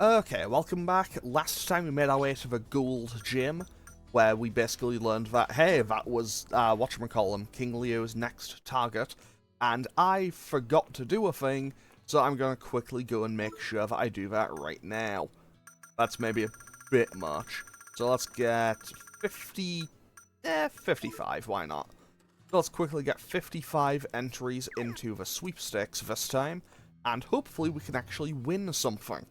Okay, welcome back. Last time we made our way to the Gould Gym, where we basically learned that, hey, that was, whatchamacallem, King Leo's next target, and I forgot to do a thing, so I'm gonna quickly go and make sure that I do that right now. That's maybe a bit much. So let's get 55, why not? So let's quickly get 55 entries into the sweepstakes this time, and hopefully we can actually win something.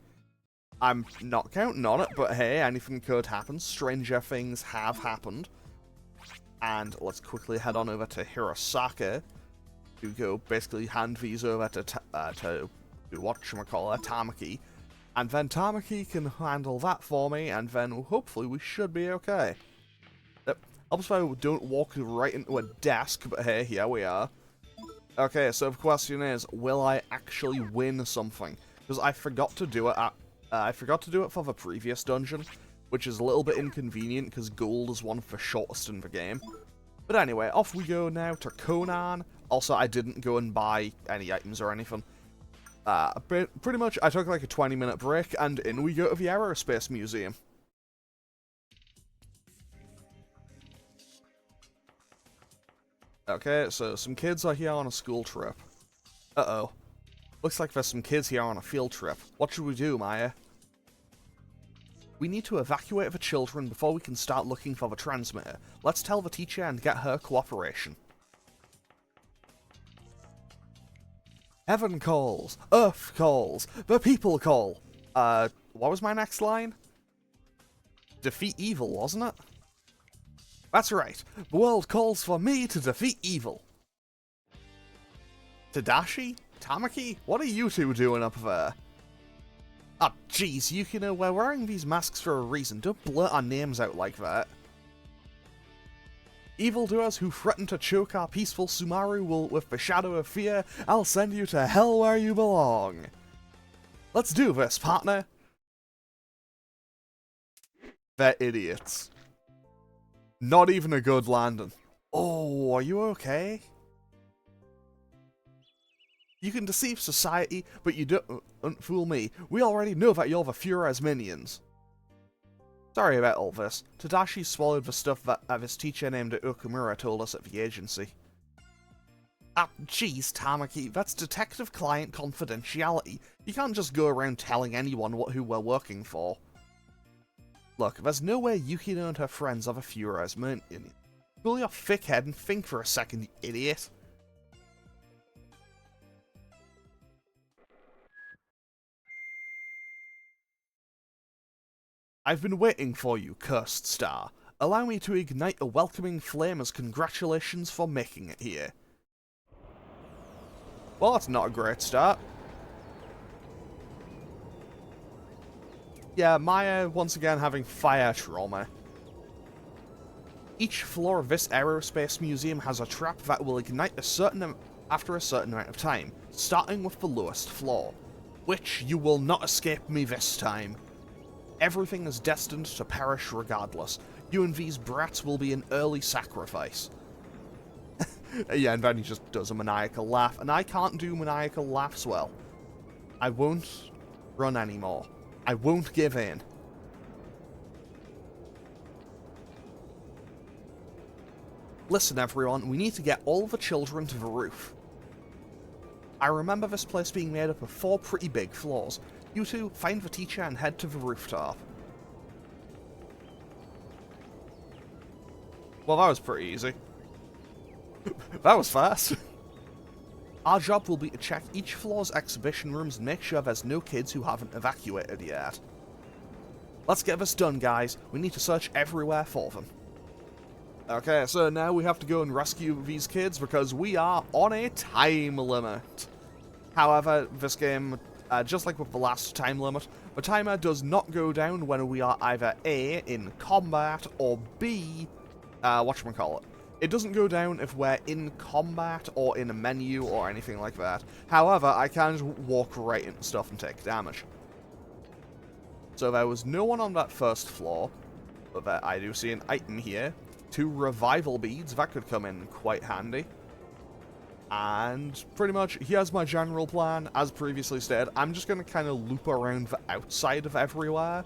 I'm not counting on it, but hey, anything could happen. Stranger things have happened. And let's quickly head on over to Hirosaka to go basically hand these over to whatchamacallit, Tamaki. And then Tamaki can handle that for me, and then hopefully we should be okay. Helps if I don't walk right into a desk, but hey, here we are. Okay, so the question is, will I actually win something? Because I forgot to do it for the previous dungeon, which is a little bit inconvenient because gold is one of the shortest in the game. But anyway, off we go now to Conan. Also, I didn't go and buy any items or anything. Pretty much, I took like a 20-minute break, and in we go to the Aerospace Museum. Okay, so some kids are here on a school trip. Uh-oh. Looks like there's some kids here on a field trip. What should we do, Maya? We need to evacuate the children before we can start looking for the transmitter. Let's tell the teacher and get her cooperation. Heaven calls, Earth calls, the people call. What was my next line? Defeat evil, wasn't it? That's right. The world calls for me to defeat evil. Tadashi? Tamaki? What are you two doing up there? Ah, jeez, Yukino, we're wearing these masks for a reason. Don't blurt our names out like that. Evildoers who threaten to choke our peaceful Sumaru will, with the shadow of fear, I'll send you to hell where you belong. Let's do this, partner. They're idiots. Not even a good landing. Oh, are you okay? You can deceive society, but you don't fool me. We already know that you're the Führer's minions. Sorry about all this. Tadashi swallowed the stuff that his teacher named Okumura told us at the agency. Ah, jeez, Tamaki, that's detective-client confidentiality. You can't just go around telling anyone who we're working for. Look, there's no way Yukino and her friends are the Führer's minions. Cool your thick head and think for a second, you idiot. I've been waiting for you, cursed star. Allow me to ignite a welcoming flame as congratulations for making it here. Well, that's not a great start. Yeah, Maya once again having fire trauma. Each floor of this Aerospace Museum has a trap that will ignite after a certain amount of time, starting with the lowest floor. Which you will not escape me this time. Everything is destined to perish regardless. You and these brats will be an early sacrifice. Yeah, and then he just does a maniacal laugh, and I can't do maniacal laughs well. I won't run anymore. I won't give in. Listen everyone, we need to get all the children to the roof. I remember this place being made up of 4 pretty big floors. You two, find the teacher and head to the rooftop. Well, that was pretty easy. That was fast. Our job will be to check each floor's exhibition rooms and make sure there's no kids who haven't evacuated yet. Let's get this done, guys. We need to search everywhere for them. Okay, so now we have to go and rescue these kids because we are on a time limit. However, this game, just like with the last time limit, the timer does not go down when we are either A, in combat, or B, whatchamacallit. It doesn't go down if we're in combat or in a menu or anything like that. However, I can just walk right into stuff and take damage. So there was no one on that first floor, but I do see an item here. 2 revival beads, that could come in quite handy. And pretty much, here's my general plan. As previously stated, I'm just going to kind of loop around the outside of everywhere.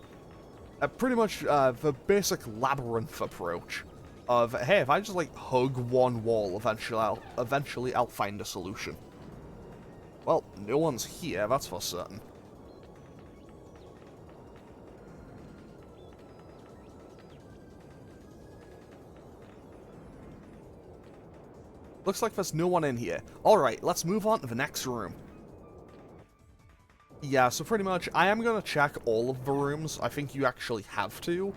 Pretty much the basic labyrinth approach of, hey, if I just like hug one wall, eventually I'll find a solution. Well, no one's here, that's for certain. Looks like there's no one in here. Alright, let's move on to the next room. Yeah, so pretty much, I am going to check all of the rooms. I think you actually have to.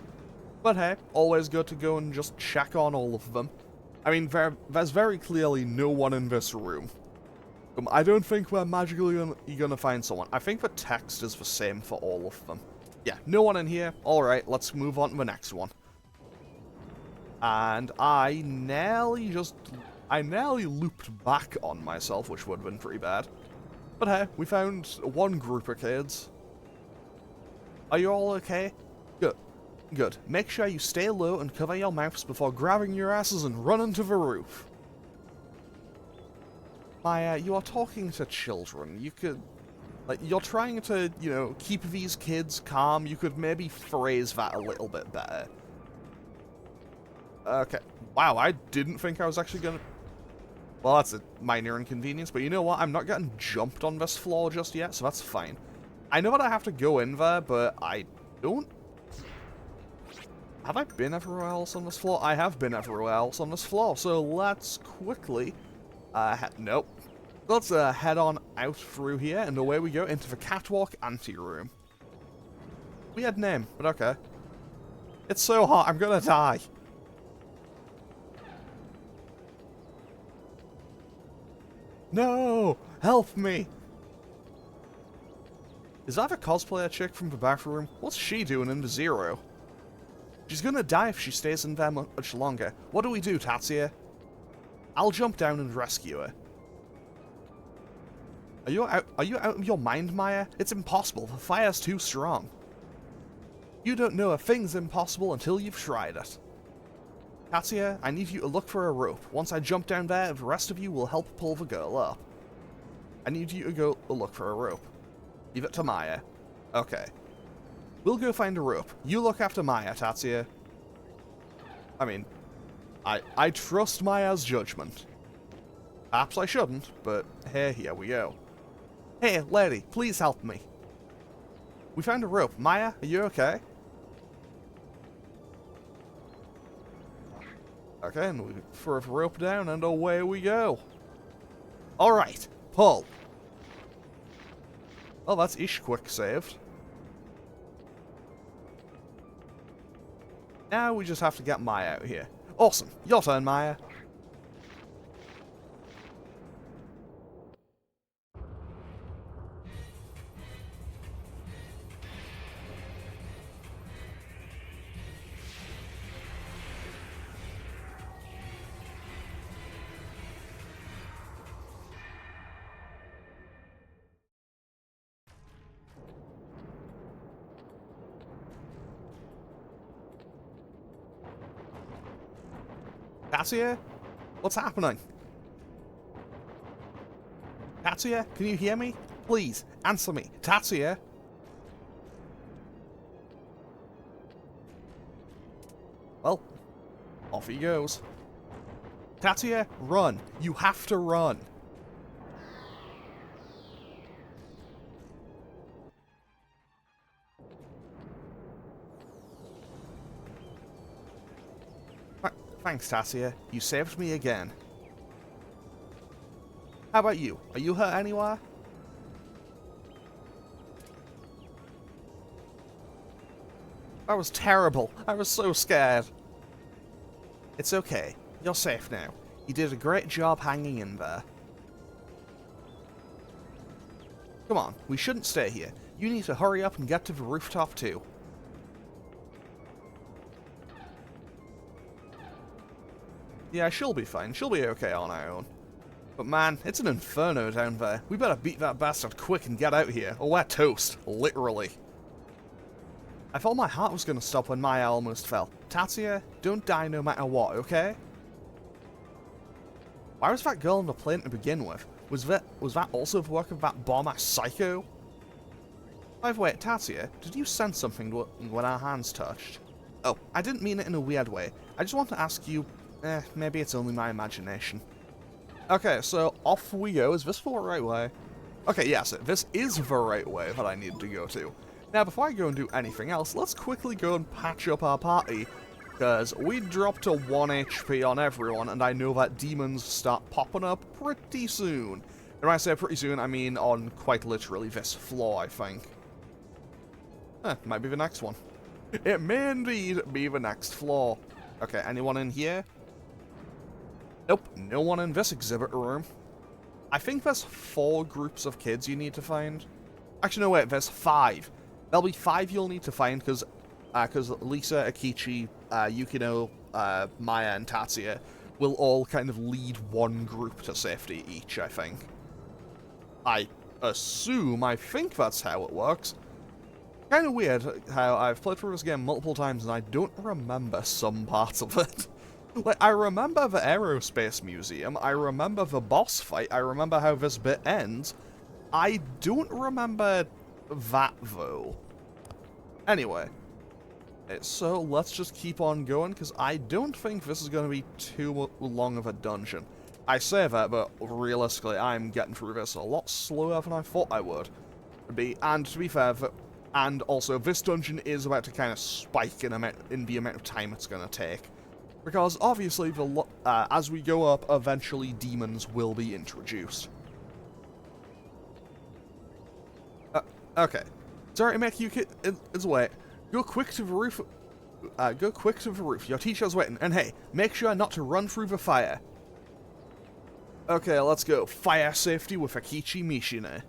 But hey, always good to go and just check on all of them. I mean, there's very clearly no one in this room. I don't think we're magically gonna find someone. I think the text is the same for all of them. Yeah, no one in here. Alright, let's move on to the next one. And I nearly looped back on myself, which would have been pretty bad. But hey, we found one group of kids. Are you all okay? Good. Good. Make sure you stay low and cover your mouths before grabbing your asses and running to the roof. Maya, you are talking to children. You could... Like, you're trying to, you know, keep these kids calm. You could maybe phrase that a little bit better. Okay. Wow, I didn't think I was actually gonna... Well, that's a minor inconvenience, but you know what? I'm not getting jumped on this floor just yet, so that's fine. I know that I have to go in there, but I don't... Have I been everywhere else on this floor? I have been everywhere else on this floor, so let's quickly... nope. Let's head on out through here, and away we go into the catwalk anteroom. Weird name, but okay. It's so hot, I'm gonna die. No! Help me! Is that a cosplayer chick from the bathroom? What's she doing in the Zero? She's gonna die if she stays in there much longer. What do we do, Tatsuya? I'll jump down and rescue her. Are you out of your mind, Maya? It's impossible. The fire's too strong. You don't know a thing's impossible until you've tried it. Tatsuya, I need you to look for a rope. Once I jump down there, the rest of you will help pull the girl up. I need you to go look for a rope. Leave it to Maya. Okay. We'll go find a rope. You look after Maya, Tatsuya. I mean, I trust Maya's judgment. Perhaps I shouldn't, but hey, here we go. Hey, lady, please help me. We found a rope. Maya, are you okay? Okay, and we throw the rope down, and away we go. Alright, pull. Oh, that's ish quick saved. Now we just have to get Maya out here. Awesome. Your turn, Maya. Tatsuya? What's happening? Tatsuya, can you hear me? Please, answer me. Tatsuya? Well, off he goes. Tatsuya, run. You have to run. Thanks, Tatsuya. You saved me again. How about you? Are you hurt anywhere? That was terrible. I was so scared. It's okay. You're safe now. You did a great job hanging in there. Come on, we shouldn't stay here. You need to hurry up and get to the rooftop too. Yeah, she'll be fine. She'll be okay on her own. But man, it's an inferno down there. We better beat that bastard quick and get out here, or we're toast. Literally. I thought my heart was gonna stop when Maya almost fell. Tatsuya, don't die no matter what, okay? Why was that girl on the plane to begin with? Was that also the work of that bomber psycho? By the way, Tatia, did you sense something when our hands touched? Oh, I didn't mean it in a weird way. I just want to ask you, maybe it's only my imagination. Okay, so off we go. Is this the right way? Okay, yes, this is the right way that I need to go to. Now, before I go and do anything else, let's quickly go and patch up our party, because we dropped to 1 HP on everyone, and I know that demons start popping up pretty soon. And when I say pretty soon, I mean on quite literally this floor, I think. Might be the next one. It may indeed be the next floor. Okay, anyone in here? Nope, no one in this exhibit room. I think there's 4 groups of kids you need to find. Actually, no, wait, there's 5. There'll be 5 you'll need to find, because Lisa, Akichi, Yukino, Maya, and Tatsuya will all kind of lead one group to safety each, I think. I think that's how it works. Kind of weird how I've played through this game multiple times and I don't remember some parts of it. Like, I remember the Aerospace Museum, I remember the boss fight, I remember how this bit ends. I don't remember that, though. Anyway, so let's just keep on going, because I don't think this is going to be too long of a dungeon. I say that, but realistically, I'm getting through this a lot slower than I thought I would. And to be fair, and also, this dungeon is about to kind of spike in the amount of time it's going to take. Because, obviously, as we go up, eventually demons will be introduced. Okay. Sorry to make you it's wait. Go quick to the roof. Go quick to the roof. Your teacher's waiting. And hey, make sure not to run through the fire. Okay, let's go. Fire safety with Akichi Mishina.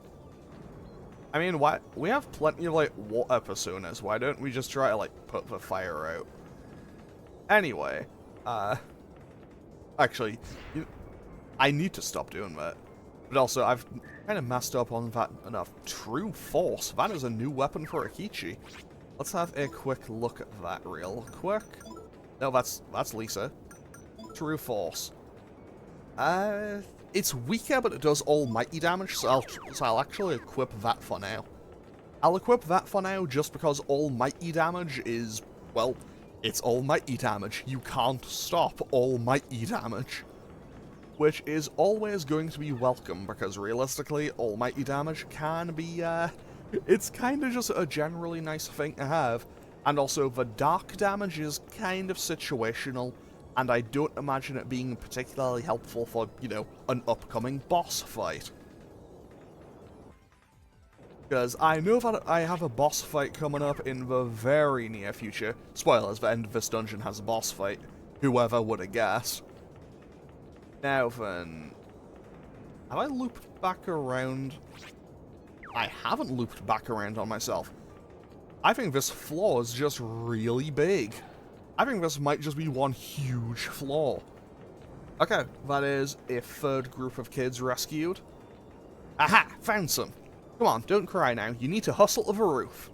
I mean, why? We have plenty of, like, water personas. Why don't we just try to, like, put the fire out? Anyway, actually, I need to stop doing that. But also, I've kind of messed up on that enough. True Force. That is a new weapon for Akichi. Let's have a quick look at that real quick. No, that's Lisa. True Force. It's weaker, but it does almighty damage, so I'll actually equip that for now. I'll equip that for now just because almighty damage is, well, it's almighty damage. You can't stop almighty damage. Which is always going to be welcome, because realistically, almighty damage can be, it's kind of just a generally nice thing to have. And also, the dark damage is kind of situational, and I don't imagine it being particularly helpful for, you know, an upcoming boss fight. Because I know that I have a boss fight coming up in the very near future. Spoilers, the end of this dungeon has a boss fight. Whoever would have guessed. Now then, have I looped back around? I haven't looped back around on myself. I think this floor is just really big. I think this might just be one huge floor. Okay, that is a 3rd group of kids rescued. Aha! Found some! Come on, don't cry now. You need to hustle to the roof.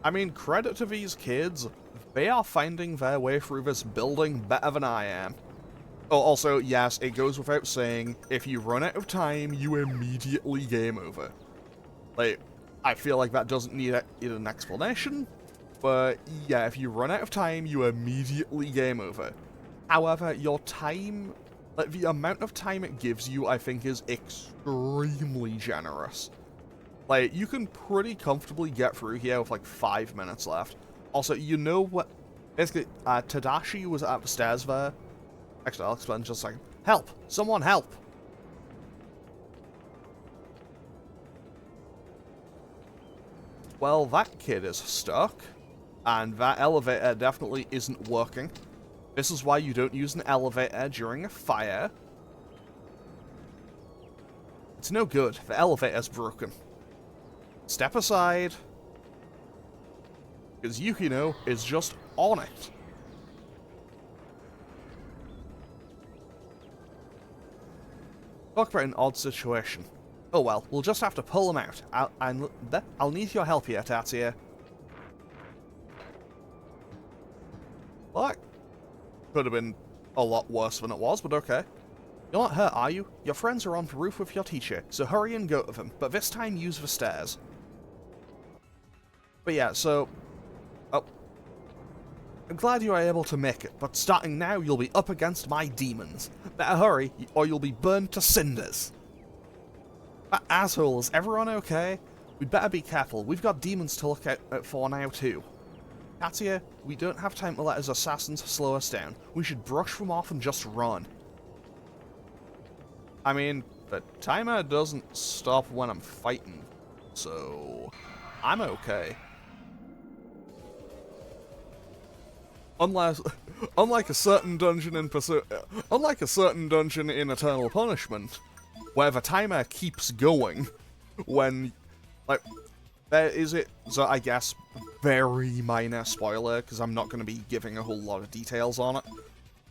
I mean, credit to these kids. They are finding their way through this building better than I am. Oh, also, yes, it goes without saying, if you run out of time, you immediately game over. Like, I feel like that doesn't need an explanation, but yeah, if you run out of time, you immediately game over. However, your time, like, the amount of time it gives you, I think, is extremely generous. Like, you can pretty comfortably get through here with, like, 5 minutes left. Also, you know what, basically, Tadashi was at the stairs there. Actually, I'll explain in just a second. Help! Someone help! Well, that kid is stuck, and that elevator definitely isn't working. This is why you don't use an elevator during a fire. It's no good. The elevator's broken. Step aside, because Yukino is just on it. Talk about an odd situation. Oh well, we'll just have to pull him out. I'll need your help here, Tatsuya. Well, that could have been a lot worse than it was, but okay. You're not hurt, are you? Your friends are on the roof with your teacher, so hurry and go to them, but this time use the stairs. But yeah, so... Oh. I'm glad you were able to make it, but starting now, you'll be up against my demons. Better hurry, or you'll be burned to cinders. Assholes, everyone okay? We'd better be careful, we've got demons to look out for now too. Katia, we don't have time to let his assassins slow us down. We should brush them off and just run. I mean, the timer doesn't stop when I'm fighting, so I'm okay. Unlike a certain dungeon in Eternal Punishment, where the timer keeps going when, like, there is it. So I guess very minor spoiler because I'm not going to be giving a whole lot of details on it.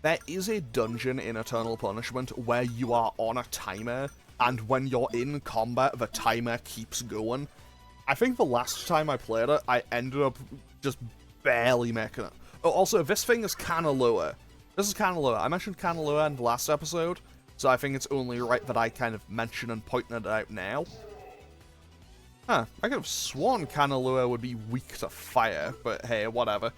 There is a dungeon in Eternal Punishment where you are on a timer, and when you're in combat, the timer keeps going. I think the last time I played it, I ended up just barely making it. Oh, also, this thing is Kanaloa. This is Kanaloa. I mentioned Kanaloa in the last episode, so I think it's only right that I kind of mention and point it out now. Huh, I could have sworn Kanaloa would be weak to fire, but hey, whatever.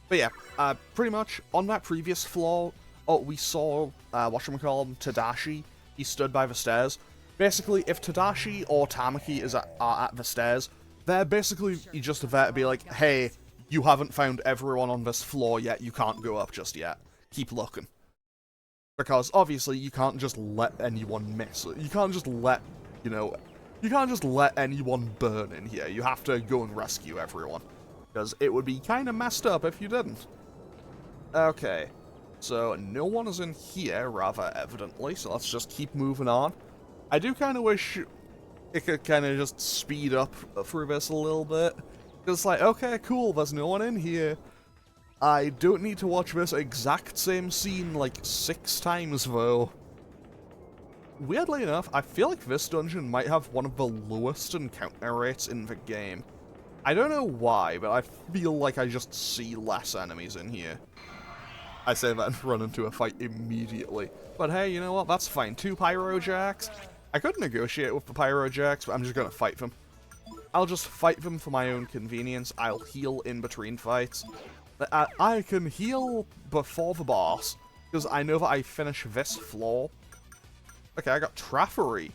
But yeah, pretty much, on that previous floor, we saw, whatchamacallit, Tadashi. He stood by the stairs. Basically, if Tadashi or Tamaki are at the stairs, they're basically just there to be like, hey, you haven't found everyone on this floor yet, you can't go up just yet. Keep looking. Because, obviously, you can't just let anyone miss. You can't just let, you can't just let anyone burn in here. You have to go and rescue everyone. Because it would be kind of messed up if you didn't. Okay. So, no one is in here, rather evidently, so let's just keep moving on. I do kind of wish it could kind of just speed up through this a little bit. It's like, okay, cool, there's no one in here. I don't need to watch this exact same scene like 6 times, though. Weirdly enough, I feel like this dungeon might have one of the lowest encounter rates in the game. I don't know why, but I feel like I just see less enemies in here. I say that and run into a fight immediately. But hey, you know what? That's fine. 2 Pyrojacks. I could negotiate with the Pyrojacks, but I'm just gonna fight them. I'll just fight them for my own convenience. I'll heal in between fights. I can heal before the boss, because I know that I finish this floor. Okay, I got Traffery.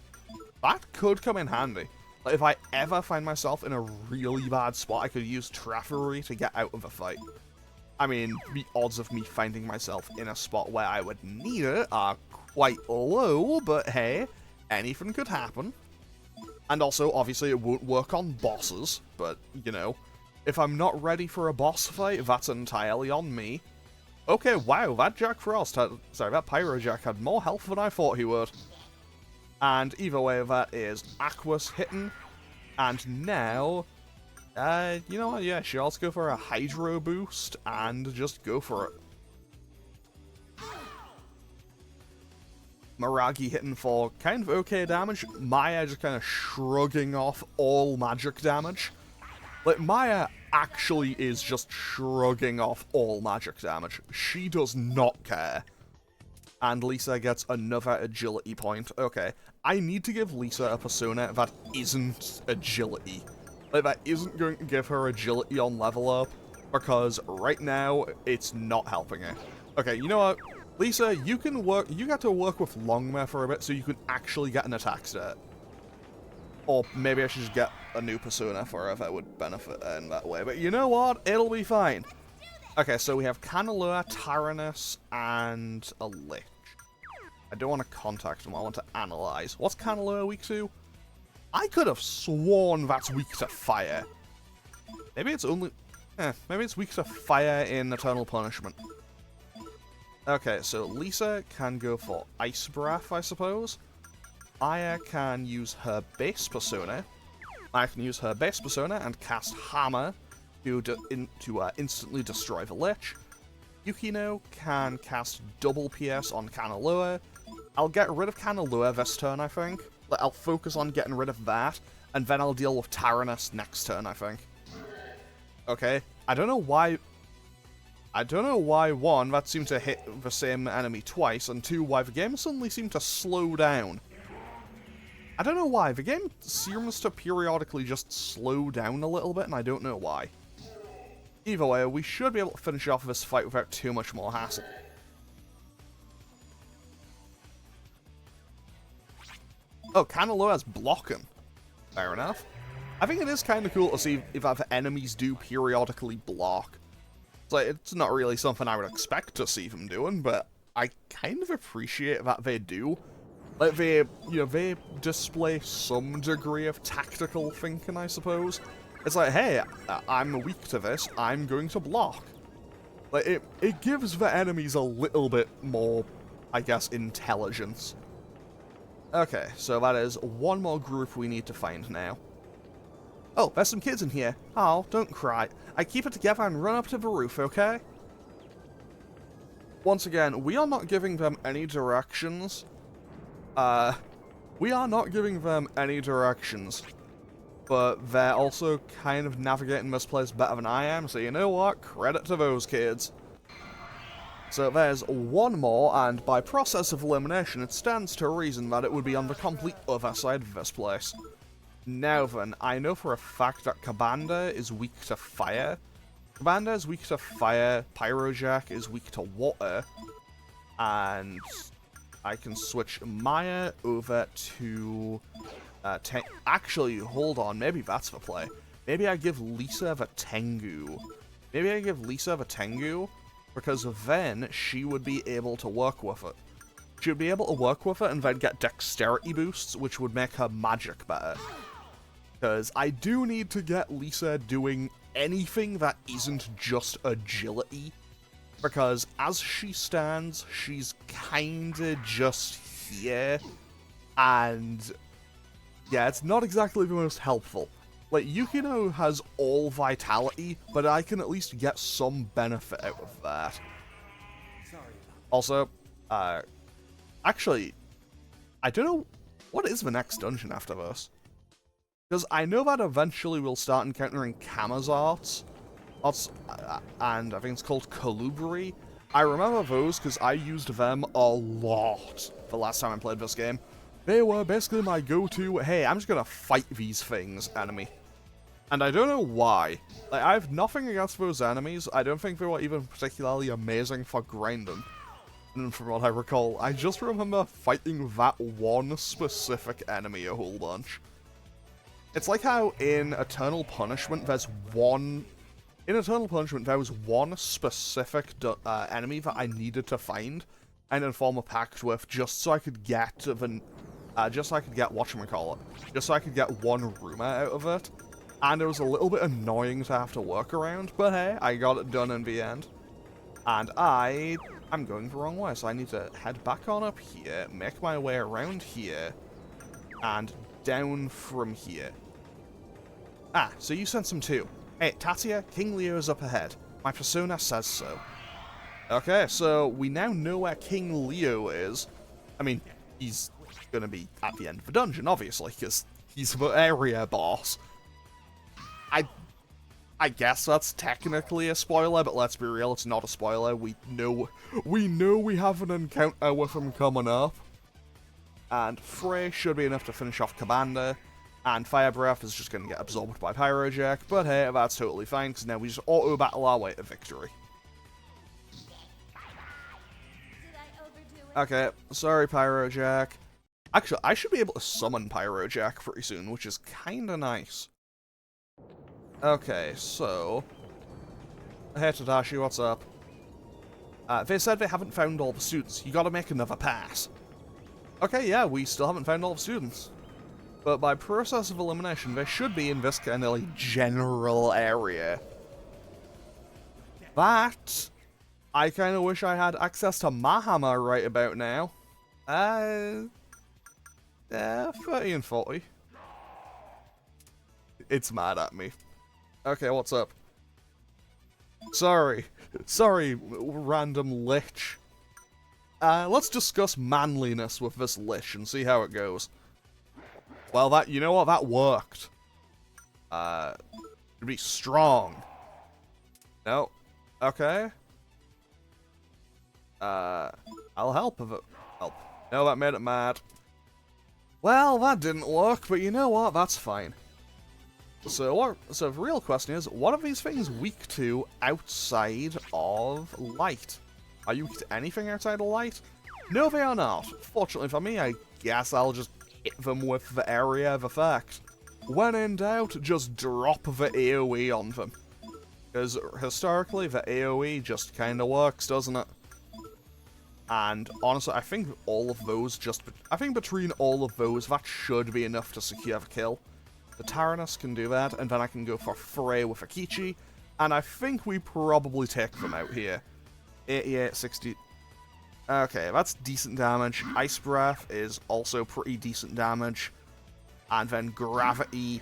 That could come in handy. Like, if I ever find myself in a really bad spot, I could use Traffery to get out of a fight. I mean, the odds of me finding myself in a spot where I would need it are quite low, but hey, anything could happen. And also, obviously, it won't work on bosses, but, you know, if I'm not ready for a boss fight, that's entirely on me. Okay, wow, that that Pyrojack had more health than I thought he would. And either way, that is Aqua's hitting. And now, you know what, yeah, sure, let's go for a Hydro boost and just go for it. Miragi hitting for kind of okay damage. Maya just kind of shrugging off all magic damage. Like, Maya actually is just shrugging off all magic damage. She does not care. And Lisa gets another agility point. Okay, I need to give Lisa a persona that isn't agility. Like, that isn't going to give her agility on level up, because right now, it's not helping her. Okay, you know what? Lisa, you get to work with Longmare for a bit so you can actually get an attack stat. Or maybe I should just get a new persona for her if that would benefit her in that way. But you know what? It'll be fine. Okay, so we have Kanaloa, Tyrannus, and a Lich. I don't want to contact them, I want to analyze. What's Kanaloa weak to? I could have sworn that's weak to fire. Maybe it's only... maybe it's weak to fire in Eternal Punishment. Okay, so Lisa can go for Ice Breath, I suppose. Aya can use her base persona. I can use her base persona and cast Hammer to instantly destroy the Lich. Yukino can cast double PS on Kanaloa. I'll get rid of Kanaloa this turn, I think. I'll focus on getting rid of that, and then I'll deal with Tyrannus next turn, I think. Okay, I don't know why... I don't know why, one, that seemed to hit the same enemy twice, and two, why the game suddenly seemed to slow down. I don't know why, the game seems to periodically just slow down a little bit, and I don't know why. Either way, we should be able to finish off this fight without too much more hassle. Oh, Canelo has blocking. Fair enough. I think it is kind of cool to see if other enemies do periodically block. It's like, it's not really something I would expect to see them doing, but I kind of appreciate that they do. Like, they display some degree of tactical thinking, I suppose. It's like, hey, I'm weak to this, I'm going to block. Like, it gives the enemies a little bit more, I guess, intelligence. Okay, so that is one more group we need to find now. Oh, there's some kids in here. Oh, don't cry. I keep it together and run up to the roof, okay? Once again, we are not giving them any directions. We are not giving them any directions. But they're also kind of navigating this place better than I am, so you know what? Credit to those kids. So there's one more, and by process of elimination, it stands to reason that it would be on the complete other side of this place. Now then, I know for a fact that Kabanda is weak to fire. Kabanda is weak to fire, Pyrojack is weak to water, and I can switch Maya over to... actually, hold on, maybe that's the play. Maybe I give Lisa the Tengu. Maybe I give Lisa the Tengu, because then she would be able to work with it. She would be able to work with it and then get dexterity boosts, which would make her magic better. Because I do need to get Lisa doing anything that isn't just agility. Because as she stands, she's kinda just here. And yeah, it's not exactly the most helpful. Like, Yukino has all vitality, but I can at least get some benefit out of that. Also, actually, I don't know, what is the next dungeon after this? Because I know that eventually we'll start encountering Kamazarts, and I think it's called Colubri. I remember those because I used them a lot the last time I played this game. They were basically my go-to, hey, I'm just gonna fight these things enemy. And I don't know why. Like, I have nothing against those enemies. I don't think they were even particularly amazing for grinding. And from what I recall, I just remember fighting that one specific enemy a whole bunch. It's like how in Eternal Punishment, there was one specific enemy that I needed to find and then form a pact with just so I could get whatchamacallit. Just so I could get one rumor out of it. And it was a little bit annoying to have to work around, but hey, I got it done in the end. And I'm going the wrong way, so I need to head back on up here, make my way around here, and down from here. Ah, so you sent some too. Hey, Tatia, King Leo is up ahead. My persona says so. Okay, so we now know where King Leo is. I mean, he's gonna be at the end of the dungeon, obviously, because he's the area boss. I guess that's technically a spoiler, but let's be real, it's not a spoiler. We know we have an encounter with him coming up. And Frey should be enough to finish off Kabanda, and Fire Breath is just going to get absorbed by Pyrojack, but hey, that's totally fine, because now we just auto-battle our way to victory. Okay, sorry Pyrojack. Actually, I should be able to summon Pyrojack pretty soon, which is kinda nice. Okay, so... Hey Tadashi, what's up? They said they haven't found all the students. You gotta make another pass. Okay, yeah, we still haven't found all the students. But by process of elimination, they should be in this kind of like general area. But I kind of wish I had access to Mahama right about now. Yeah, 30 and 40. It's mad at me. Okay, what's up? Sorry, random lich. Let's discuss manliness with this lich and see how it goes. Well, you know what, that worked. To be strong. No. Okay. I'll help if it help. No, that made it mad. Well, that didn't work, but you know what? That's fine. So the real question is, what are these things weak to outside of light? Are you weak to anything outside of light? No, they are not. Fortunately for me, I guess I'll just hit them with the area of effect. When in doubt, just drop the AoE on them. Because historically, the AoE just kinda works, doesn't it? And honestly, I think all of those I think between all of those, that should be enough to secure the kill. The Tyrannus can do that, and then I can go for Frey with Akichi, and I think we probably take them out here. 88, 60... Okay, that's decent damage. Ice Breath is also pretty decent damage. And then Gravity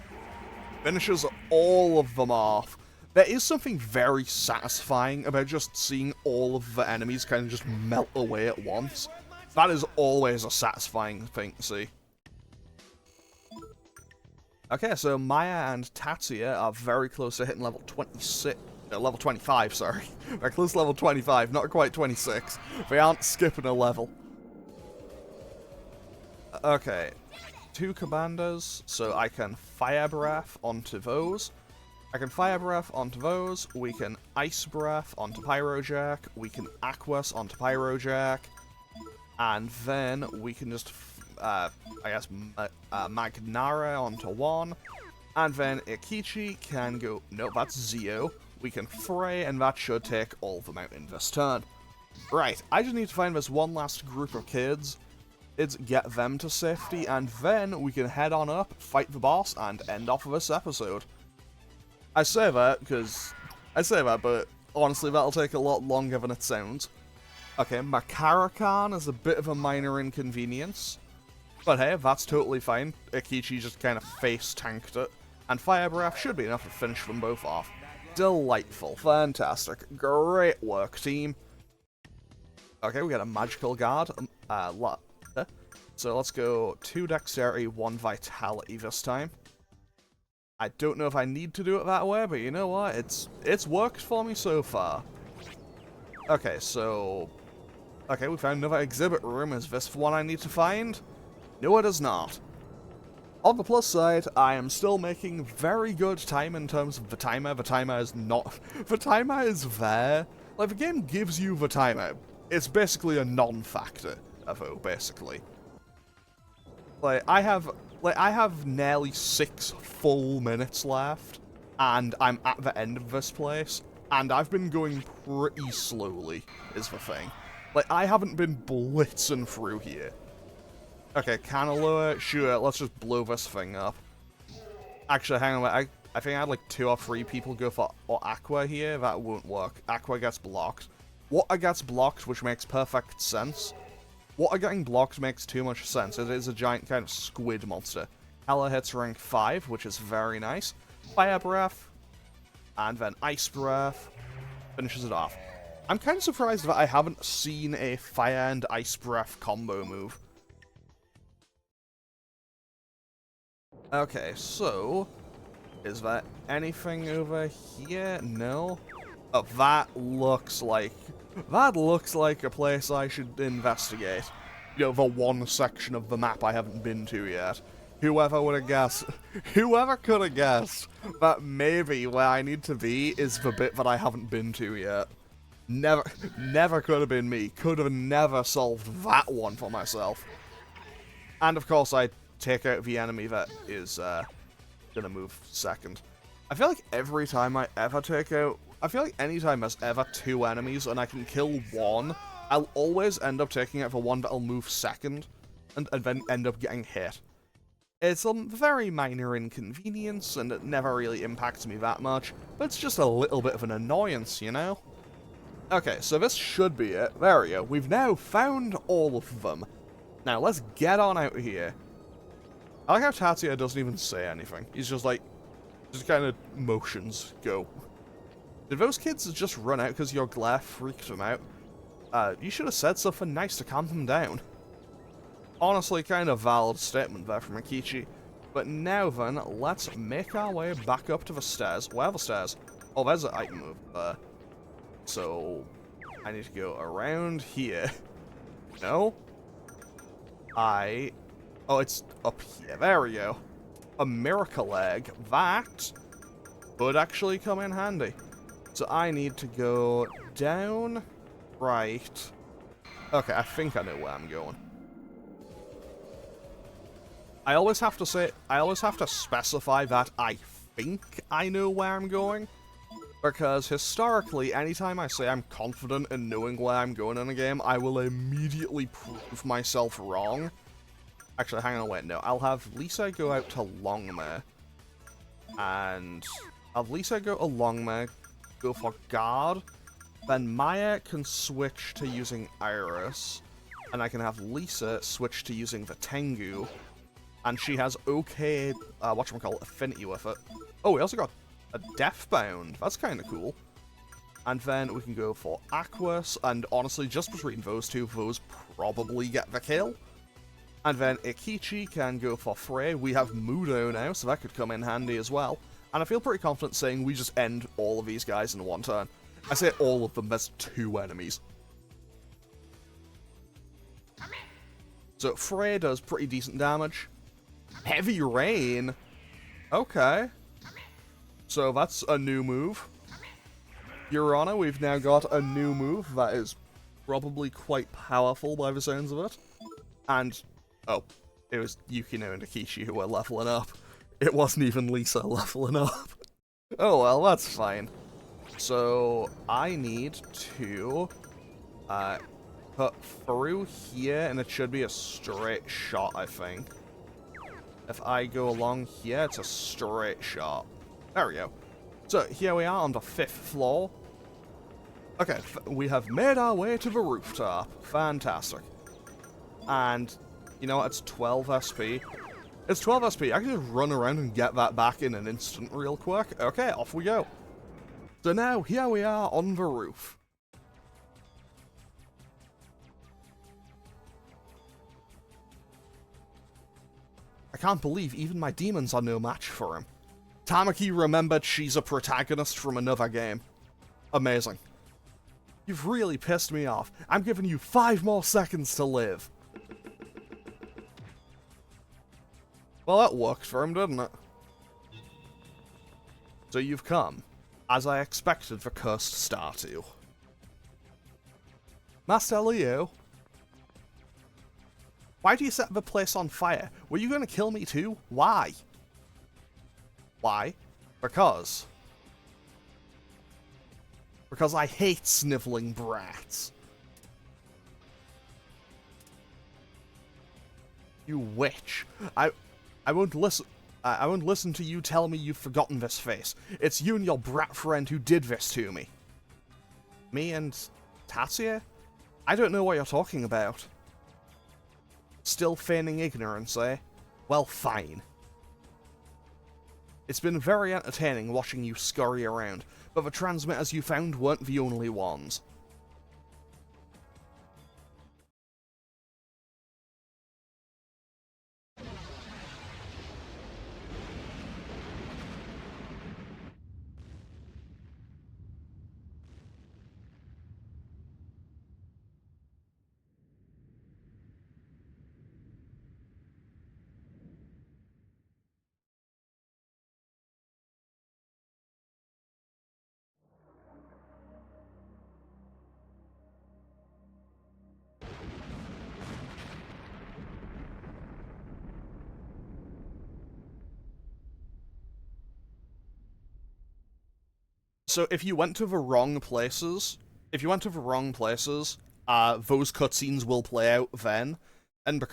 finishes all of them off. There is something very satisfying about just seeing all of the enemies kind of just melt away at once. That is always a satisfying thing to see. Okay, so Maya and Tatsuya are very close to hitting level 26. Level 25, sorry. They're close to level 25, not quite 26. They aren't skipping a level. Okay. 2 Commandos, so I can Fire Breath onto those. I can Fire Breath onto those. We can Ice Breath onto Pyrojack. We can Aquas onto Pyrojack. And then we can just, I guess, Magnara onto 1. And then Akichi can go... No, that's Zio. We can Frey, and that should take all of them out in this turn. Right, I just need to find this one last group of kids. It's get them to safety, and then we can head on up, fight the boss, and end off of this episode. I say that, but honestly, that'll take a lot longer than it sounds. Okay, Makarakan is a bit of a minor inconvenience. But hey, that's totally fine. Akichi just kind of face-tanked it. And Fire Breath should be enough to finish them both off. Delightful. Fantastic. Great work, team. Okay, we got a Magical Guard. So let's go 2 Dexterity, 1 Vitality this time. I don't know if I need to do it that way, but you know what? It's worked for me so far. Okay, so... Okay, we found another exhibit room. Is this the one I need to find? No, it is not. On the plus side, I am still making very good time in terms of the timer. The timer is not... The timer is there. Like, the game gives you the timer. It's basically a non-factor, though, basically. Like, I have nearly 6 full minutes left, and I'm at the end of this place, and I've been going pretty slowly, is the thing. Like, I haven't been blitzing through here. Okay, Canalua, sure, let's just blow this thing up. Actually, hang on, I think I had like 2 or 3 people go for Aqua here. That won't work. Aqua gets blocked. Water gets blocked, which makes perfect sense. Water getting blocked makes too much sense. It is a giant kind of squid monster. Hella hits rank 5, which is very nice. Fire Breath, and then Ice Breath finishes it off. I'm kind of surprised that I haven't seen a Fire and Ice Breath combo move. Okay, so... Is there anything over here? No? Oh, that looks like a place I should investigate. You know, the one section of the map I haven't been to yet. Whoever would have guessed? Whoever could have guessed that maybe where I need to be is the bit that I haven't been to yet? Never could have been me. Could have never solved that one for myself. And of course, I take out the enemy that is gonna move second. I feel like every time I ever take out... I feel like anytime there's ever 2 enemies and I can kill one, I'll always end up taking out the one that'll move second, and then end up getting hit. It's a very minor inconvenience, and it never really impacts me that much, but it's just a little bit of an annoyance, you know? Okay, so this should be it. There we go. We've now found all of them. Now, let's get on out here. I like how Tatsuya doesn't even say anything. He's just like, just kind of motions, go. Did those kids just run out because your glare freaked them out? You should have said something nice to calm them down. Honestly, kind of valid statement there from Akichi. But now then, let's make our way back up to the stairs. Where are the stairs? Oh, there's an item over there. So, I need to go around here. No? Oh, it's up here. There we go. A miracle egg. That would actually come in handy. So I need to go down, right. Okay, I think I know where I'm going. I always have to specify that I think I know where I'm going. Because historically, anytime I say I'm confident in knowing where I'm going in a game, I will immediately prove myself wrong. Actually, hang on, wait, no. I'll have Lisa go out to Longmere. And I'll have Lisa go to Longmere, go for guard. Then Maya can switch to using Iris. And I can have Lisa switch to using the Tengu. And she has okay, whatchamacallit, affinity with it. Oh, we also got a Deathbound. That's kind of cool. And then we can go for Aquas, and honestly, just between those two, those probably get the kill. And then Ikichi can go for Frey. We have Mudo now, so that could come in handy as well. And I feel pretty confident saying we just end all of these guys in one turn. I say all of them, there's 2 enemies. So Frey does pretty decent damage. Heavy Rain? Okay. So that's a new move. Your Honor, we've now got a new move that is probably quite powerful by the sounds of it. And, oh, it was Yukino and Akishi who were leveling up. It wasn't even Lisa leveling up. Oh well, that's fine. So, I need to put through here, and it should be a straight shot, I think. If I go along here, it's a straight shot. There we go. So, here we are on the 5th floor. Okay, we have made our way to the rooftop. Fantastic. And, you know what, it's 12 SP. It's 12 SP, I can just run around and get that back in an instant real quick. Okay, off we go. So now, here we are on the roof. I can't believe even my demons are no match for him. Tamaki remembered she's a protagonist from another game. Amazing. You've really pissed me off. I'm giving you 5 more seconds to live. Well, that worked for him, didn't it? So you've come, as I expected the cursed star to. Master Leo? Why do you set the place on fire? Were you going to kill me too? Why? Why? Because I hate sniveling brats. You witch. I won't listen. I won't listen to you tell me you've forgotten this face. It's you and your brat friend who did this to me. Me and Tatsuya? I don't know what you're talking about. Still feigning ignorance, eh? Well, fine. It's been very entertaining watching you scurry around, but the transmitters you found weren't the only ones. So if you went to the wrong places, those cutscenes will play out then, and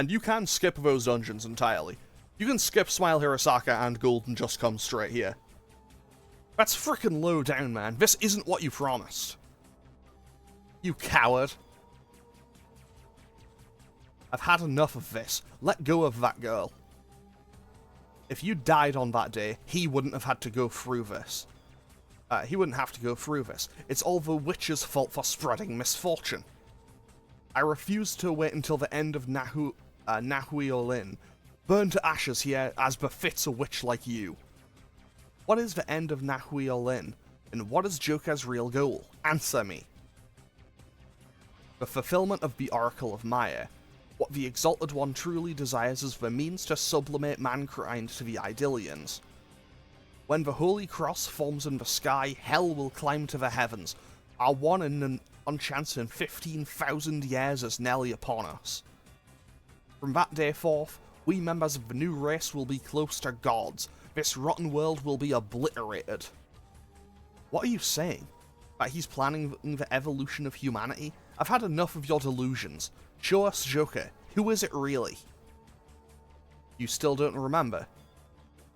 you can skip those dungeons entirely. You can skip Smile Hirosaka and Gold and just come straight here. That's frickin' low down, man. This isn't what you promised. You coward. I've had enough of this. Let go of that girl. If you died on that day, he wouldn't have had to go through this. He wouldn't have to go through this. It's all the witch's fault for spreading misfortune. I refuse to wait until the end of Nahui-Olin. Burn to ashes here as befits a witch like you. What is the end of Nahui-Olin? And what is Joker's real goal? Answer me. the fulfillment of the Oracle of Maya. What the Exalted One truly desires is the means to sublimate mankind to the Idyllians. When the Holy Cross forms in the sky, hell will climb to the heavens. Our one and on chance in 15,000 years is nearly upon us. From that day forth, we members of the new race will be close to gods. This rotten world will be obliterated. What are you saying? That he's planning the evolution of humanity? I've had enough of your delusions. Show us Joker. Who is it really? You still don't remember?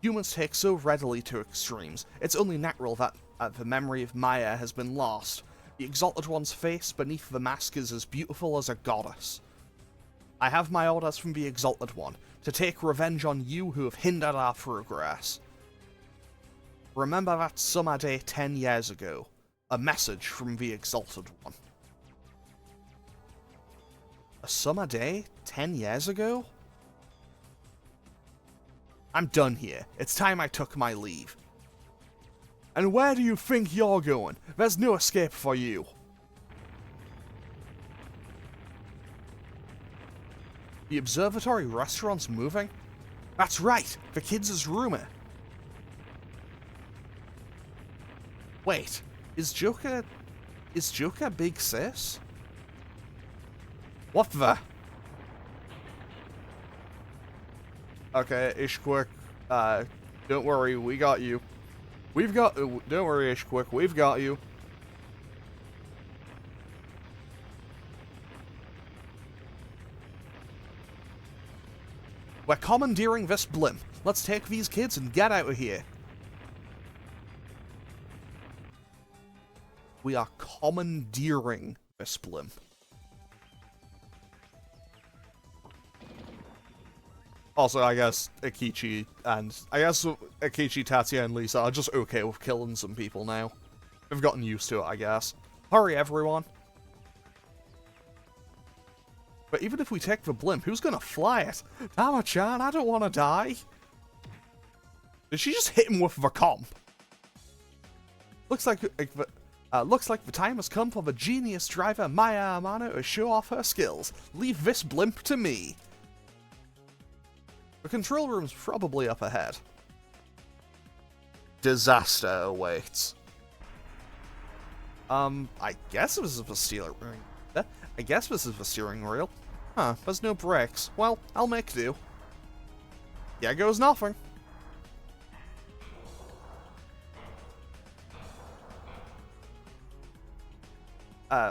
Humans take so readily to extremes. It's only natural that the memory of Maya has been lost. The Exalted One's face beneath the mask is as beautiful as a goddess. I have my orders from the Exalted One, to take revenge on you who have hindered our progress. Remember that summer day 10 years ago. A message from the Exalted One. A summer day 10 years ago? I'm done here. It's time I took my leave. And where do you think you're going? There's no escape for you. The observatory restaurant's moving? That's right, the kids' rumor. Wait, is Joker Big Sis? What the? Okay, Ishquick, don't worry, we got you. Don't worry, Ishquick, we've got you. We're commandeering this blimp. Let's take these kids and get out of here. We are commandeering this blimp. Also, I guess Akechi, Tatsuya, and Lisa are just okay with killing some people now. They've gotten used to it, I guess. Hurry, everyone. But even if we take the blimp, who's gonna fly it? Tama-chan, I don't want to die. Did she just hit him with the comp? Looks like the time has come for the genius driver Maya Amano to show off her skills. Leave this blimp to me. The control room's probably up ahead. Disaster awaits. I guess this is the steering wheel. Huh, there's no brakes. Well, I'll make do. Yeah, goes nothing.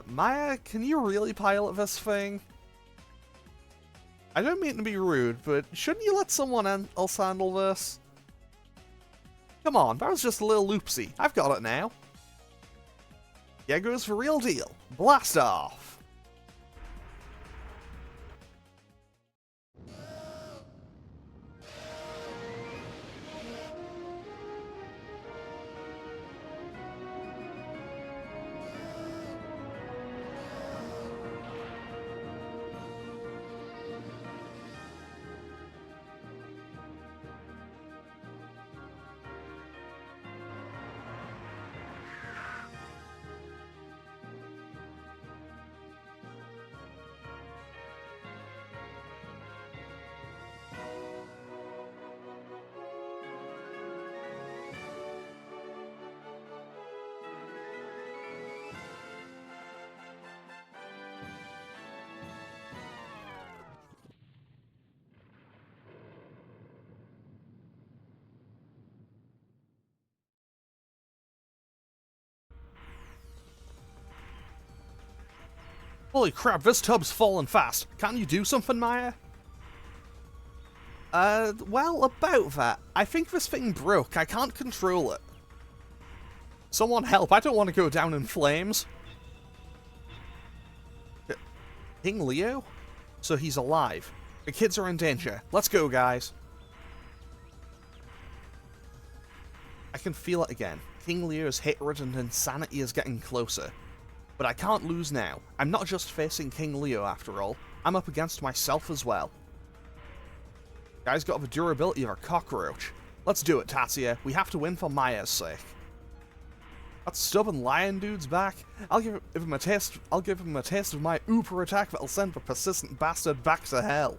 Maya, can you really pilot this thing? I don't mean to be rude, but shouldn't you let someone else handle this? Come on, that was just a little loopsy. I've got it now. Here goes the real deal. Blast off! Holy crap, this tub's falling fast. Can't you do something, Maya? Well, about that. I think this thing broke. I can't control it. Someone help, I don't want to go down in flames. King Leo? So he's alive. The kids are in danger. Let's go, guys. I can feel it again. King Leo's hatred and insanity is getting closer. But I can't lose now. I'm not just facing King Leo after all. I'm up against myself as well. Guy's got the durability of a cockroach. Let's do it, Tatsuya. We have to win for Maya's sake. That stubborn lion dude's back. I'll give him a taste of my uber attack that'll send the persistent bastard back to hell.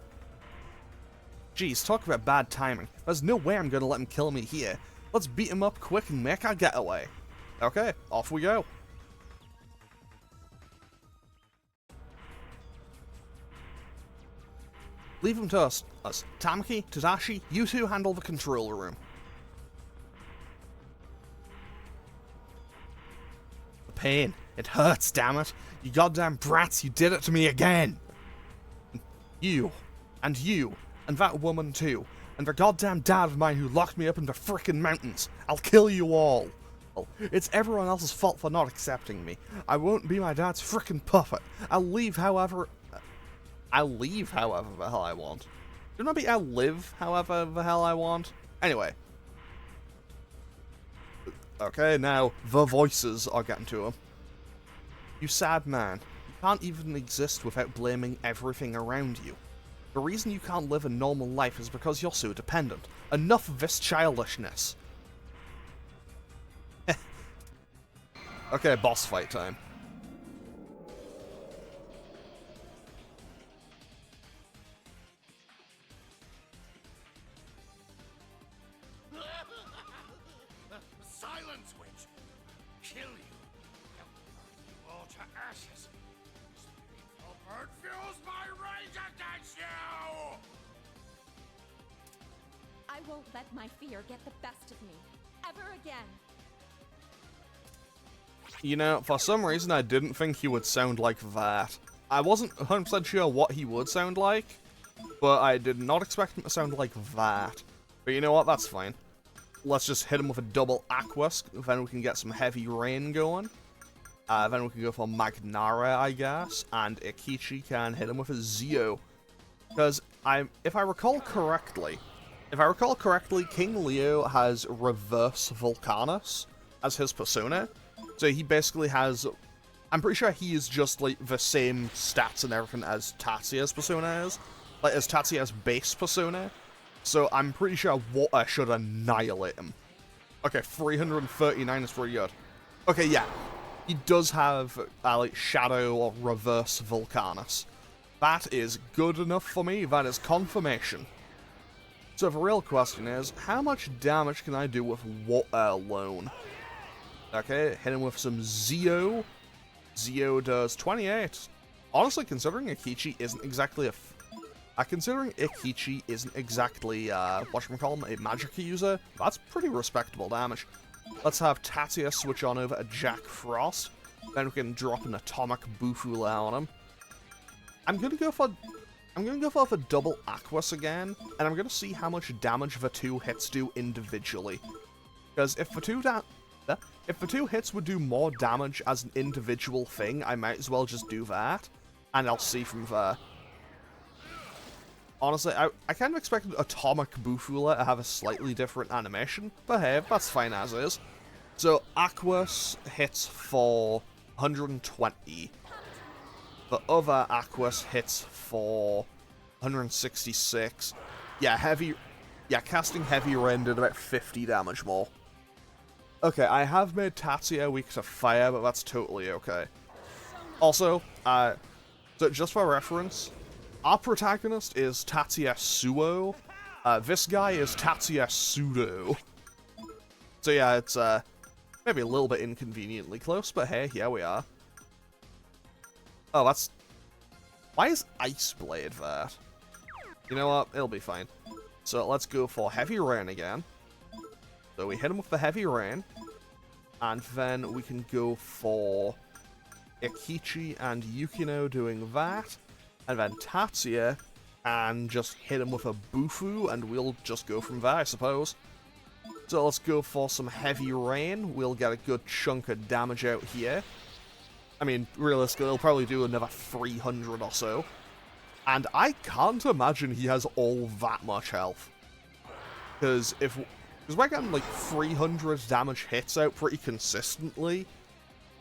Jeez, talk about bad timing. There's no way I'm gonna let him kill me here. Let's beat him up quick and make our getaway. Okay, off we go. Leave him to us. Tamaki, Tadashi, you two handle the control room. The pain. It hurts, damn it. You goddamn brats, you did it to me again. You. And that woman too. And the goddamn dad of mine who locked me up in the frickin' mountains. I'll kill you all. Well, it's everyone else's fault for not accepting me. I won't be my dad's frickin' puppet. I'll leave however the hell I want. Shouldn't it be I'll live however the hell I want? Anyway. Okay, now the voices are getting to him. You sad man. You can't even exist without blaming everything around you. The reason you can't live a normal life is because you're so dependent. Enough of this childishness. Okay, boss fight time. Silence, witch! Kill you! All to ashes! This painful bird fuels my rage against you! I won't let my fear get the best of me. Ever again. You know, for some reason I didn't think he would sound like that. I wasn't 100% sure what he would sound like, but I did not expect him to sound like that. But you know what, that's fine. Let's just hit him with a double Aquas, then we can get some heavy rain going. Then we can go for Magnara, I guess, and Ikichi can hit him with a Zio. Because if I recall correctly, King Leo has Reverse Volcanus as his persona. So he basically has, I'm pretty sure he is just like the same stats and everything as Tatsuya's persona is, like as Tatsuya's base persona. So I'm pretty sure water should annihilate him. Okay, 339 is pretty good. Okay, yeah, he does have like Shadow or Reverse Volcanus. That is good enough for me. That is confirmation. So the real question is, how much damage can I do with water alone? Okay, hit him with some Zio. Zio does 28. Honestly, considering Ikichi isn't exactly a whatchamacallit, a magic user, that's pretty respectable damage. Let's have Tatsuya switch on over to Jack Frost. Then we can drop an Atomic Bufula on him. I'm gonna go for the double Aquas again, and I'm gonna see how much damage the two hits do individually. Because if the two hits would do more damage as an individual thing, I might as well just do that, and I'll see from there. Honestly, I kind of expected Atomic Bufula to have a slightly different animation, but hey, that's fine as is. So, Aquas hits for 120. The other Aquas hits for 166. Yeah, casting Heavy Rain did about 50 damage more. Okay, I have made Tatsuya weak to fire, but that's totally okay. Also, so just for reference, our protagonist is Tatsuya Suo. This guy is Tatsuya Pseudo. So yeah, it's maybe a little bit inconveniently close, but hey, here we are. Oh, that's... Why is Ice Blade there? You know what? It'll be fine. So let's go for Heavy Rain again. So we hit him with the Heavy Rain. And then we can go for Ikichi and Yukino doing that. And then Tatsuya, and just hit him with a Bufu, and we'll just go from there, I suppose. So let's go for some Heavy Rain. We'll get a good chunk of damage out here. I mean, realistically, he'll probably do another 300 or so. And I can't imagine he has all that much health. Because we're getting like 300 damage hits out pretty consistently,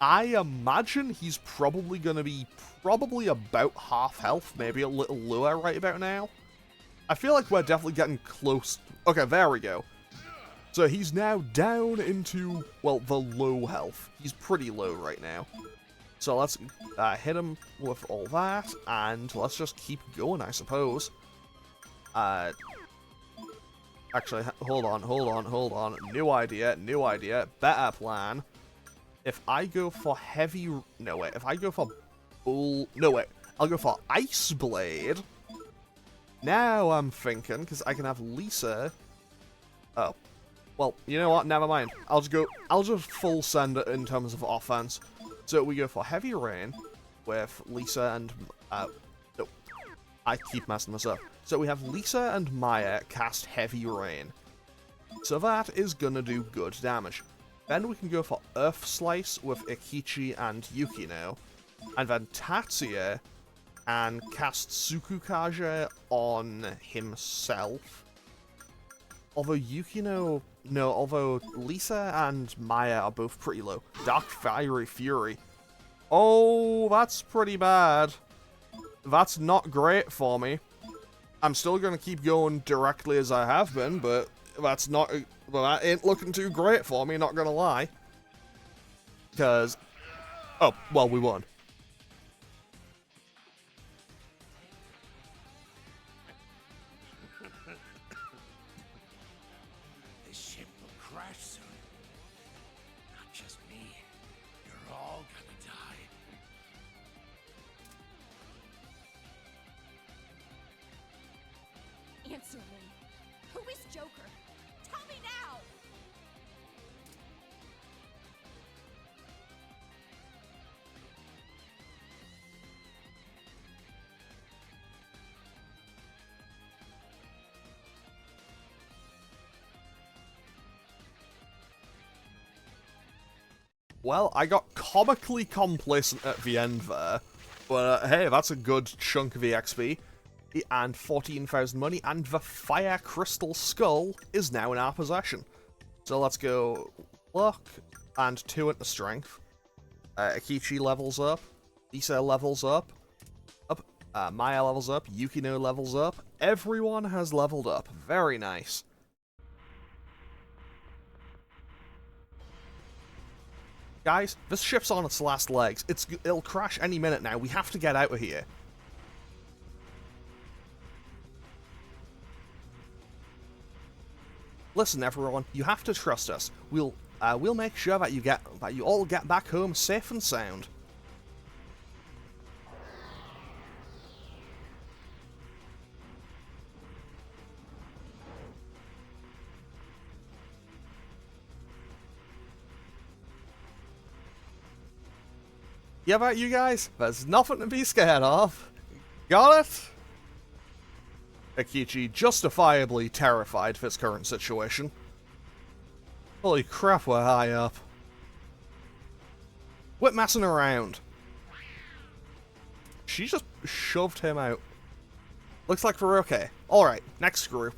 I imagine he's probably going to be about half health, maybe a little lower right about now. I feel like we're definitely getting close. Okay, there we go. So he's now down into, well, the low health. He's pretty low right now. So let's hit him with all that, and let's just keep going, I suppose. Actually, hold on. New idea. Better plan. If I go for heavy... No, wait. If I go for bull... No, wait. I'll go for Ice Blade. Now I'm thinking, because I can have Lisa... Oh. Well, you know what? Never mind. I'll just full send it in terms of offense. So we go for Heavy Rain with Lisa and... no. I keep messing this up. So we have Lisa and Maya cast Heavy Rain. So that is gonna do good damage. Then we can go for Earth Slice with Ikichi and Yukino. And then Tatsuya and cast Tsukukage on himself. Although Yukino... No, although Lisa and Maya are both pretty low. Dark Fiery Fury. Oh, that's pretty bad. That's not great for me. I'm still going to keep going directly as I have been, but that's not... Well, that ain't looking too great for me, not gonna lie. Because... Oh, well, we won. This ship will crash soon. Not just me. You're all gonna die. Answer me. Who is Joker? Tell me now! Well, I got comically complacent at the end there. But hey, that's a good chunk of EXP. And 14,000 money, and the Fire Crystal Skull is now in our possession. So let's go luck, and 2 into strength. Akichi levels up, Lisa levels up, Maya levels up, Yukino levels up. Everyone has leveled up. Very nice. Guys, this ship's on its last legs. It'll crash any minute now. We have to get out of here. Listen, everyone, you have to trust us. We'll make sure that you all get back home safe and sound. Yeah, about you guys? There's nothing to be scared of. Got it? Akichi justifiably terrified of his current situation. Holy crap, we're high up. Quit messing around. She just shoved him out. Looks like we're okay. Alright, next group.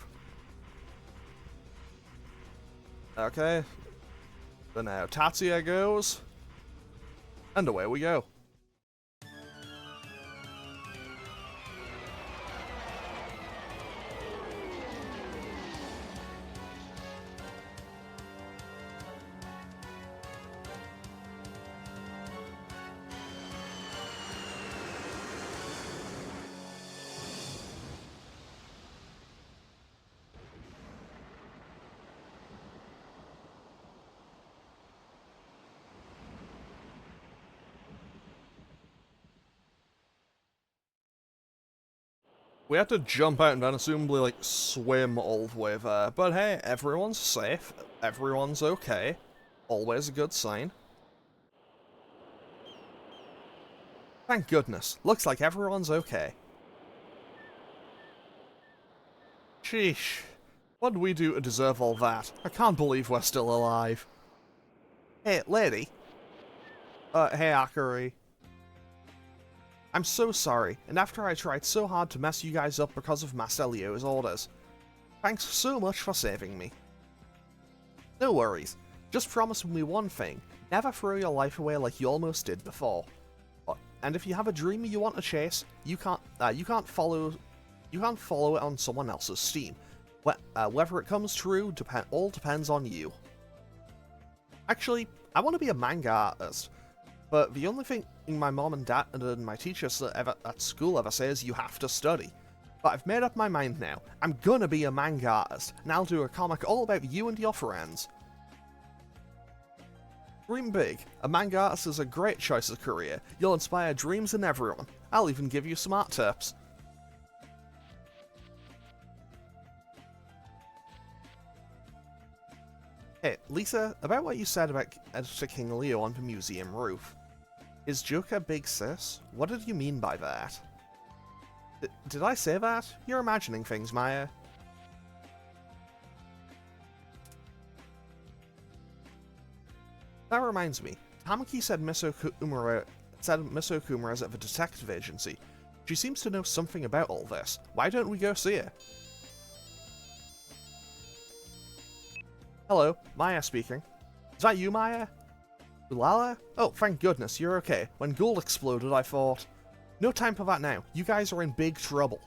Okay. So now Tatsuya goes. And away we go. We had to jump out and then assumably, like, swim all the way there. But hey, everyone's safe. Everyone's okay. Always a good sign. Thank goodness. Looks like everyone's okay. Sheesh. What did we do to deserve all that? I can't believe we're still alive. Hey, lady. Hey, Akari. I'm so sorry, and after I tried so hard to mess you guys up because of Master Leo's orders. Thanks so much for saving me. No worries. Just promise me one thing. Never throw your life away like you almost did before. And if you have a dream you want to chase, you can't follow it on someone else's steam. Whether it comes true all depends on you. Actually, I want to be a manga artist, but the only thing my mom and dad and my teachers at school ever say is you have to study. But I've made up my mind now. I'm gonna be a manga artist, and I'll do a comic all about you and your friends. Dream big. A manga artist is a great choice of career. You'll inspire dreams in everyone. I'll even give you some art tips. Hey, Lisa, about what you said about Editor King Leo on the museum roof. Is Joker big sis? What did you mean by that? Did I say that? You're imagining things, Maya. That reminds me. Tamaki said Miss Okumura is at the detective agency. She seems to know something about all this. Why don't we go see her? Hello, Maya speaking. Is that you, Maya? Ulala? Oh, thank goodness, you're okay. When Gould exploded, I thought... No time for that now. You guys are in big trouble.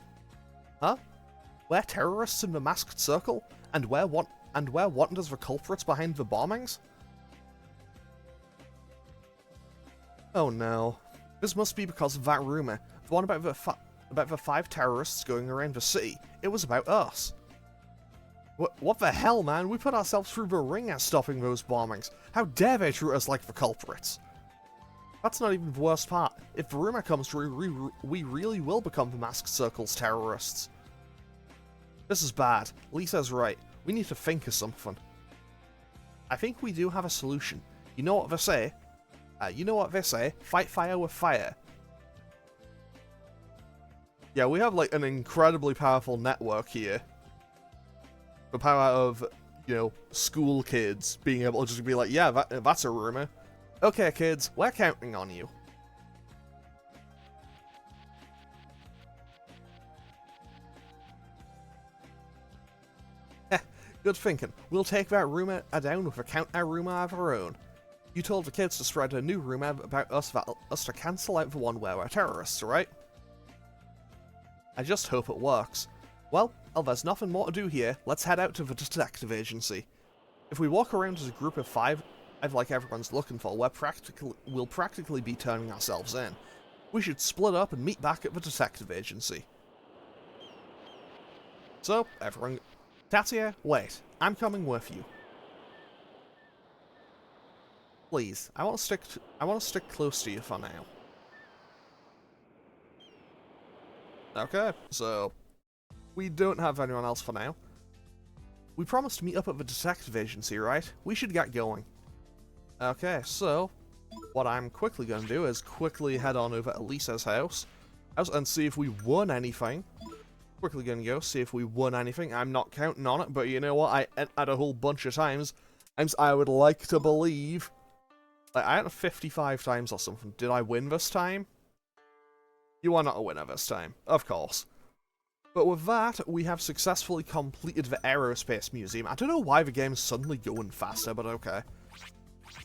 Huh? We're terrorists in the masked circle? And we're wanted as the culprits behind the bombings? Oh no. This must be because of that rumor. The one about the 5 terrorists going around the city. It was about us. What the hell, man? We put ourselves through the ringer stopping those bombings. How dare they treat us like the culprits? That's not even the worst part. If the rumor comes true, we really will become the Masked Circle's terrorists. This is bad. Lisa's right. We need to think of something. I think we do have a solution. You know what they say? Fight fire with fire. Yeah, we have like an incredibly powerful network here. The power of, you know, school kids being able to just be like, yeah, that's a rumor. Okay, kids, we're counting on you. Heh, good thinking. We'll take that rumor down with a counter rumor of our own. You told the kids to spread a new rumor about us to cancel out the one where we're terrorists, right? I just hope it works. Well, there's nothing more to do here. Let's head out to the detective agency. If we walk around as a group of 5, like everyone's looking for, we'll practically be turning ourselves in. We should split up and meet back at the detective agency. So, everyone... Tatia, wait. I'm coming with you. Please, I want to stick close to you for now. Okay, so... We don't have anyone else for now. We promised to meet up at the detective agency, right? We should get going. Okay, so what I'm quickly going to do is quickly head on over to Lisa's house and see if we won anything. Quickly going to go see if we won anything. I'm not counting on it, but you know what? I had a whole bunch of times. I would like to believe. Like, I had it 55 times or something. Did I win this time? You are not a winner this time, of course. But with that, we have successfully completed the Aerospace Museum. I don't know why the game's suddenly going faster, but okay.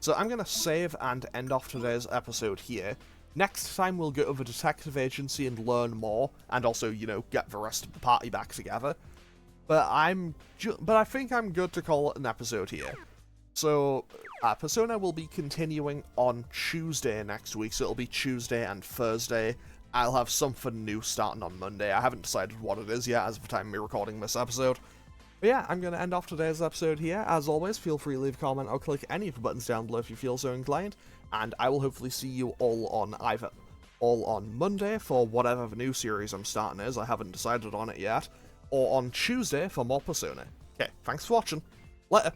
So I'm going to save and end off today's episode here. Next time we'll go to the detective agency and learn more, and also, you know, get the rest of the party back together. But I think I'm good to call it an episode here. So, Persona will be continuing on Tuesday next week, so it'll be Tuesday and Thursday. I'll have something new starting on Monday. I haven't decided what it is yet as of the time of me recording this episode. But yeah, I'm going to end off today's episode here. As always, feel free to leave a comment or click any of the buttons down below if you feel so inclined. And I will hopefully see you all on Monday for whatever the new series I'm starting is. I haven't decided on it yet. Or on Tuesday for more Persona. Okay, thanks for watching. Later.